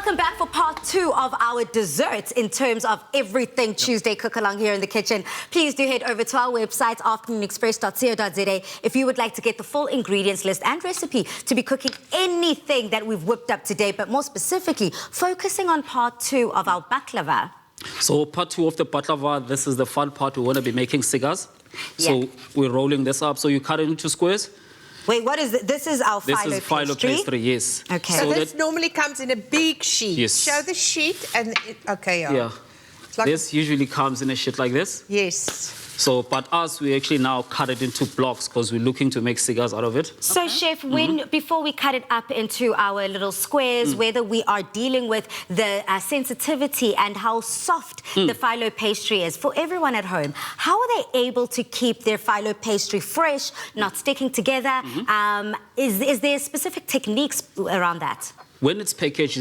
welcome back for part 2 of our desserts in terms of everything Tuesday cook-along here in the kitchen. Please do head over to our website, afternoonexpress.co.za, if you would like to get the full ingredients list and recipe to be cooking anything that we've whipped up today, but more specifically, focusing on part 2 of our baklava. So part 2 of the baklava, this is the fun part. We want to be making cigars. So we're rolling this up. So you cut it into squares. Wait, what is it? This is our phyllo pastry? This is phyllo pastry, yes. Okay. So this normally comes in a big sheet. Yes. Show the sheet and okay, yeah. Like this usually comes in a sheet like this. Yes. So, but us, we actually now cut it into blocks because we're looking to make cigars out of it. So, Chef, before we cut it up into our little squares, whether we are dealing with the sensitivity and how soft the phyllo pastry is, for everyone at home, how are they able to keep their phyllo pastry fresh, not sticking together? Is there specific techniques around that? When it's packaged,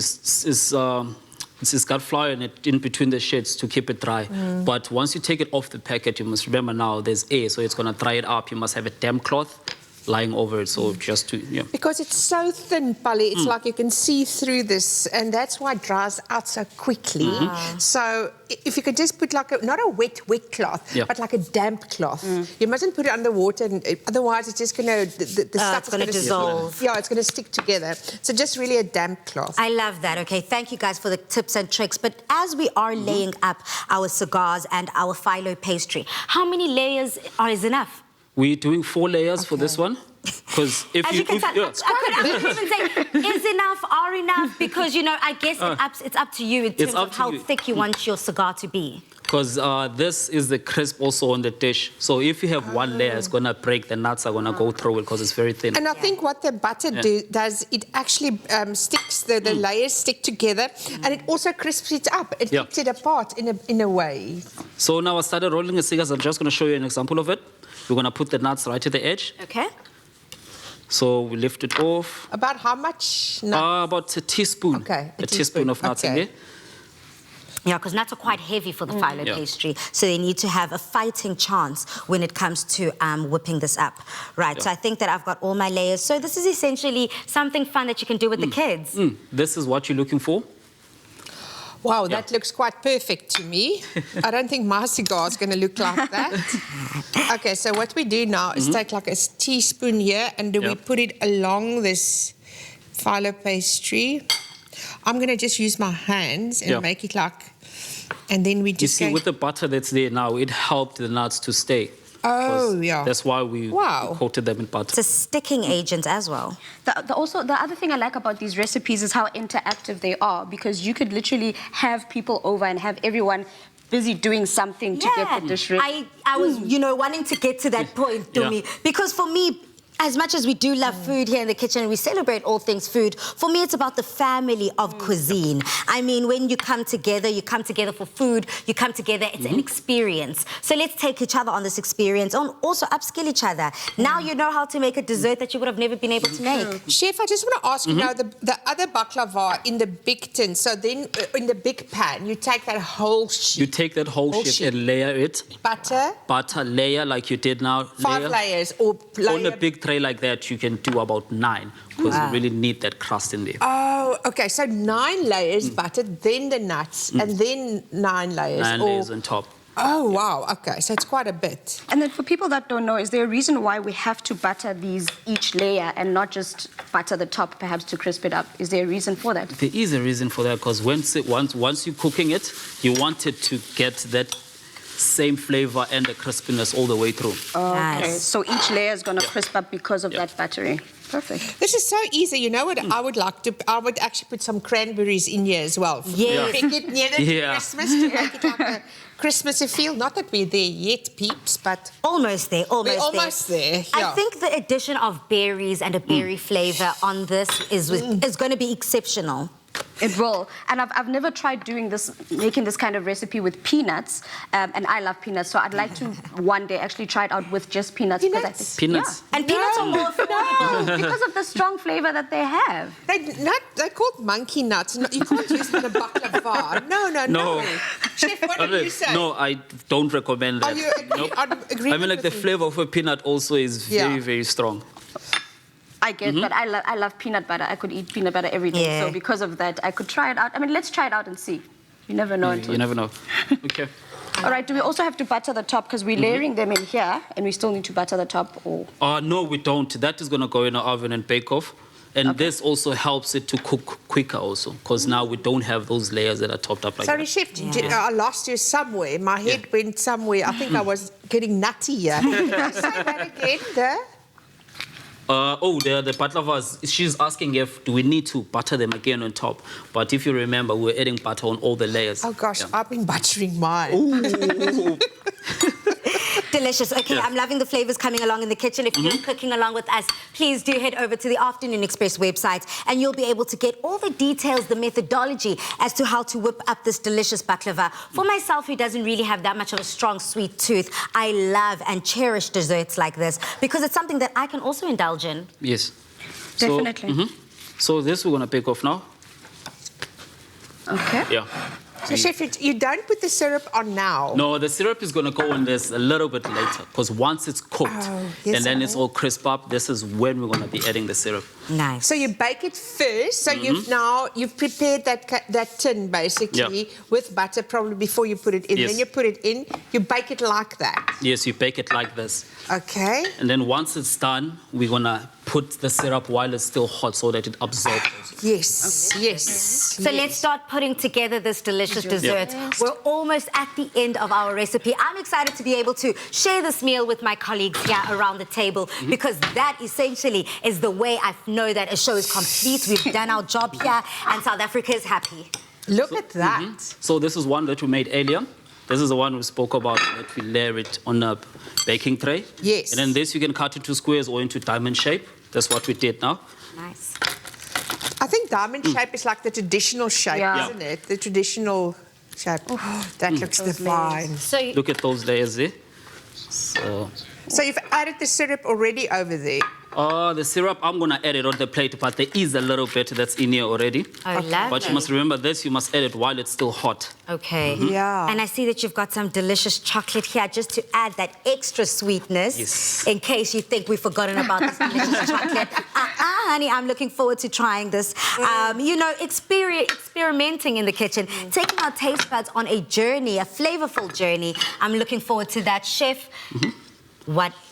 it's got flour in between the sheets to keep it dry. But once you take it off the packet, you must remember now there's air, so it's going to dry it up. You must have a damp cloth lying over it, so just to, Because it's so thin, Polly, it's like you can see through this, and that's why it dries out so quickly. So if you could just put like not a wet cloth, but like a damp cloth. You mustn't put it under water, and otherwise it's just going to, the stuff is going to dissolve. Yeah, it's going to stick together. So just really a damp cloth. I love that. Okay, thank you guys for the tips and tricks. But as we are laying up our cigars and our phyllo pastry, how many layers is enough? We're doing 4 layers for this one. Because if As you can tell, I couldn't even say, is enough, are enough? Because, I guess it's up to you in terms of how thick you want your cigar to be. Because this is the crisp also on the dish. So if you have one layer, it's going to break. The nuts are going to go through it because it's very thin. And I think what the butter does, it actually sticks, the layers stick together, and it also crisps it up. It keeps it apart in a way. So now I started rolling the cigars. I'm just going to show you an example of it. We're going to put the nuts right to the edge. Okay. So we lift it off. About how much nuts? About a teaspoon. Okay. A teaspoon of nuts in there. Yeah, because nuts are quite heavy for the phyllo pastry, so they need to have a fighting chance when it comes to whipping this up. Right, so I think that I've got all my layers. So this is essentially something fun that you can do with the kids. This is what you're looking for. Wow, that looks quite perfect to me. I don't think my cigar is going to look like that. Okay, so what we do now is take like a teaspoon here and we put it along this phyllo pastry. I'm going to just use my hands and make it like, and then we just You see, with the butter that's there now, it helped the nuts to stay. Oh, yeah. That's why we coated them in butter. It's a sticking agent as well. Also, the other thing I like about these recipes is how interactive they are, because you could literally have people over and have everyone busy doing something to get the dish ready. I was, wanting to get to that point, Dumi, because for me, as much as we do love food here in the kitchen and we celebrate all things food, for me it's about the family of cuisine. I mean, when you come together for food, you come together, it's an experience. So let's take each other on this experience and also upskill each other. Now you know how to make a dessert that you would have never been able to make. Chef, I just want to ask you now, the other baklava in the big tin, so then in the big pan, you take that whole sheet. You take that whole sheet and layer it. Butter? Butter, layer like you did now. 5 layers or layer. On a big tray like that, you can do about 9 because you really need that crust in there. Oh, okay. So 9 layers butter, then the nuts, and then 9 layers. 9 layers on top. Oh, wow. Okay, so it's quite a bit. And then for people that don't know, is there a reason why we have to butter each layer and not just butter the top, perhaps to crisp it up? Is there a reason for that? There is a reason for that, because once you're cooking it, you want it to get that same flavor and the crispiness all the way through. Okay, so each layer is going to crisp up because of that buttering. Perfect. This is so easy. You know what I would like to? I would actually put some cranberries in here as well. Yes. Make it near the Christmas to make it like a Christmassy feel. Not that we're there yet, peeps, but almost there. We're almost there. Yeah. I think the addition of berries and a berry flavor on this is going to be exceptional. It will. And I've never tried making this kind of recipe with peanuts. And I love peanuts, so I'd like to one day actually try it out with just peanuts. Peanuts? Peanuts? And peanuts are more affordable. Because of the strong flavor that they have. They're called monkey nuts. You can't use them in a baklava. No. Chef, what do you say? No, I don't recommend that. Are you agree I mean, like the flavor of a peanut also is very, very strong. I get, but I love peanut butter. I could eat peanut butter every day. Yeah. So because of that, I could try it out. I mean, let's try it out and see. You never know. You never know. Okay. All right, do we also have to butter the top? Because we're layering them in here, and we still need to butter the top, or... No, we don't. That is going to go in the oven and bake off. And this also helps it to cook quicker also, because now we don't have those layers that are topped up like Sorry, that. Chef, I lost you somewhere. My head went somewhere. I think I was getting nutty here. Say that again, The baklavas, she's asking if do we need to butter them again on top. But if you remember, we're adding butter on all the layers. Oh, gosh, Yeah. I've been buttering mine. Ooh. Delicious. Okay, Yeah. I'm loving the flavors coming along in the kitchen. If you're cooking along with us, please do head over to the Afternoon Express website and you'll be able to get all the details, the methodology as to how to whip up this delicious baklava. For myself, who doesn't really have that much of a strong sweet tooth, I love and cherish desserts like this because it's something that I can also indulge in. Yes. Definitely. So this we're going to bake off now. Okay. Yeah. So, Chef, you don't put the syrup on now? No, the syrup is going to go in this a little bit later because once it's cooked yes, and then it's all crisp up, this is when we're going to be adding the syrup. Nice. So you bake it first. So you've prepared that tin basically with butter probably before you put it in. Yes. Then you put it in. You bake it like that. Yes, you bake it like this. Okay. And then once it's done, we're going to put the syrup while it's still hot so that it absorbs. Yes. Yes. So let's start putting together this delicious dessert. We're almost at the end of our recipe. I'm excited to be able to share this meal with my colleagues here around the table because that essentially is the way I know that a show is complete. We've done our job here and South Africa is happy. Look at that. So this is one that we made earlier. This is the one we spoke about that we layer it on a baking tray. Yes. And then this you can cut into squares or into diamond shape. That's what we did now. Nice. I think diamond shape is like the traditional shape, Yeah. isn't it? The traditional shape. That looks divine. So Look at those layers there. So, So you've added the syrup already over there. the syrup, I'm going to add it on the plate, but there is a little bit that's in here already. Oh, lovely. But you must remember this, you must add it while it's still hot. Okay. Yeah. And I see that you've got some delicious chocolate here just to add that extra sweetness. Yes. In case you think we've forgotten about this delicious chocolate. Honey, I'm looking forward to trying this. You know, experimenting in the kitchen, taking our taste buds on a journey, a flavorful journey. I'm looking forward to that. Chef,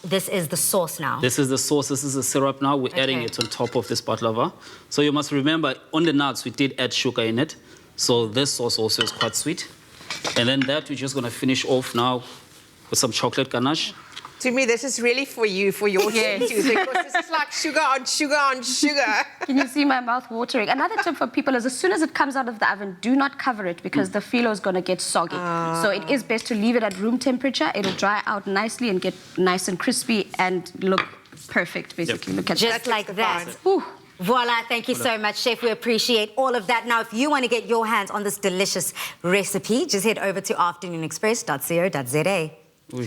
this is the sauce now. This is the sauce, this is the syrup now. We're adding it on top of this baklava. So you must remember, on the nuts, we did add sugar in it. So this sauce also is quite sweet. And then that, we're just going to finish off now with some chocolate ganache. To me, this is really for you, for your Yes. too, because this is like sugar on sugar on sugar. Can you see my mouth watering? Another tip for people is as soon as it comes out of the oven, do not cover it because the phyllo is going to get soggy. So it is best to leave it at room temperature. It'll dry out nicely and get nice and crispy and look perfect, basically. Look at Just that. like that. Ooh. Voila, thank you so much, Chef. We appreciate all of that. Now, if you want to get your hands on this delicious recipe, just head over to afternoonexpress.co.za. Ooh.